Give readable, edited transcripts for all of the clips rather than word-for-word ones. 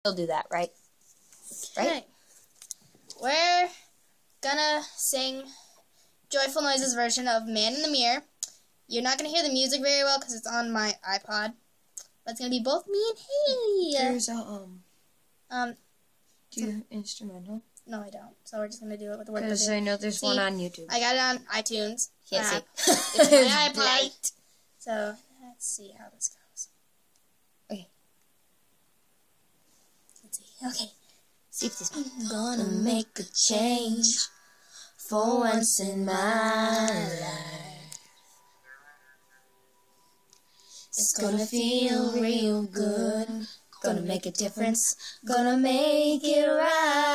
Still do that, right? Right. We're gonna sing Joyful Noises version of Man in the Mirror. You're not gonna hear the music very well because it's on my iPod. But it's gonna be both me and Haley. There's a do you instrumental? No, I don't. So we're just gonna do it with the word. Because I know there's one on YouTube. I got it on iTunes. Can't see. It's my iPod. So let's see how this goes. Okay. Let's see. Okay. See if this. I'm gonna make a change for once in my life. It's gonna feel real good. Gonna make a difference. Gonna make it right.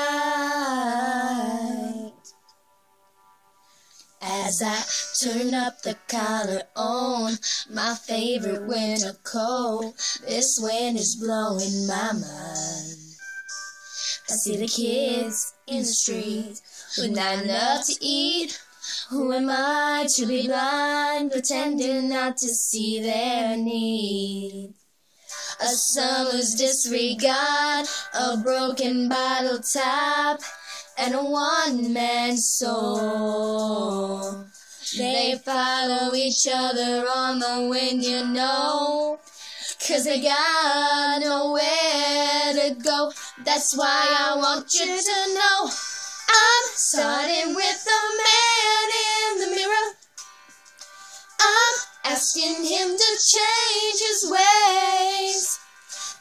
As I turn up the collar on my favorite winter coat, this wind is blowing my mind. I see the kids in the street with not enough to eat. Who am I to be blind, pretending not to see their need? A summer's disregard, a broken bottle top, and a one-man soul. They follow each other on the wind, you know, 'cause they got nowhere to go. That's why I want you to know I'm starting with the man in the mirror. I'm asking him to change his ways,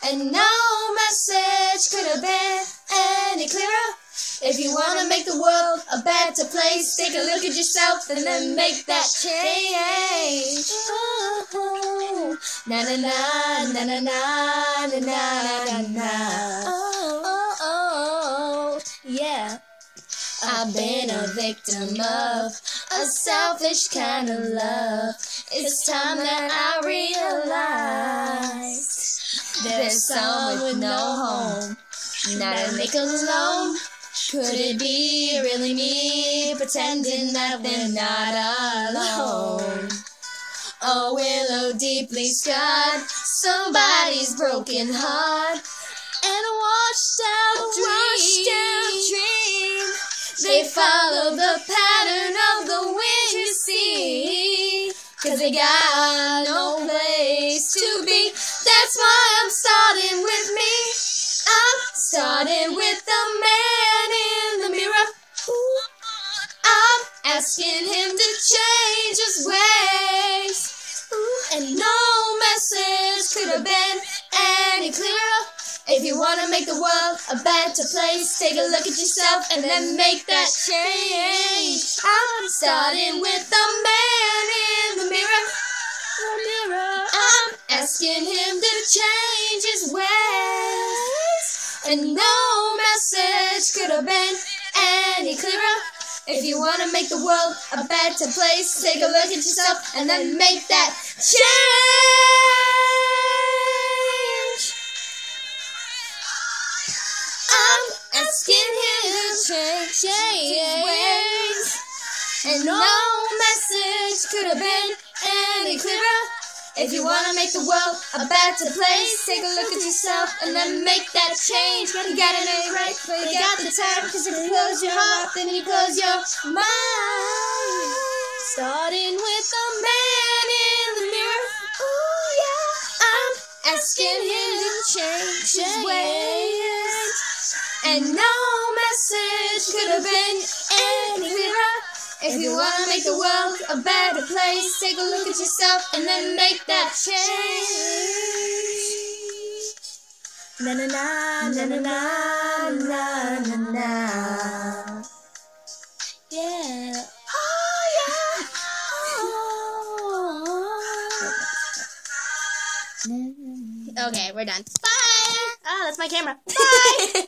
and no message could have been any clearer. If you want to make the world a better place, take a look at yourself and then make that change. Oh, na na na na na na na na na. Oh, oh, yeah. I've been a victim of a selfish kind of love. It's time that I realize there's someone with no home, not a nickel alone. Could it be really me, pretending that we're not alone? A willow deeply scarred, somebody's broken heart, and a washed out dream. They follow the pattern of the wind, you see, 'cause they got no place to be. That's why I'm starting with me. I'm starting with the man in the mirror. Ooh. I'm asking him to change his ways. Ooh. And no message could have been any clearer. If you want to make the world a better place, take a look at yourself and then make that change. I'm starting with the man in the mirror. I'm asking him to change his ways, and no message could have been any clearer. If you want to make the world a better place, take a look at yourself and then make that change. I'm asking him to change his ways, and no message could have been any clearer. If you want to make the world a better place, take a look at yourself and then make that change. You got it ain't right, but you got the time, 'cause if you close your heart, then you close your mind. Starting with the man in the mirror. Ooh, yeah. I'm asking him to change his ways, and no message could have been any clearer. If you want to make the world a better place, take a look at yourself and then make that change. Na na na na na na na na. Yeah. Oh yeah. Oh. Okay, we're done. Bye. Oh, that's my camera. Bye.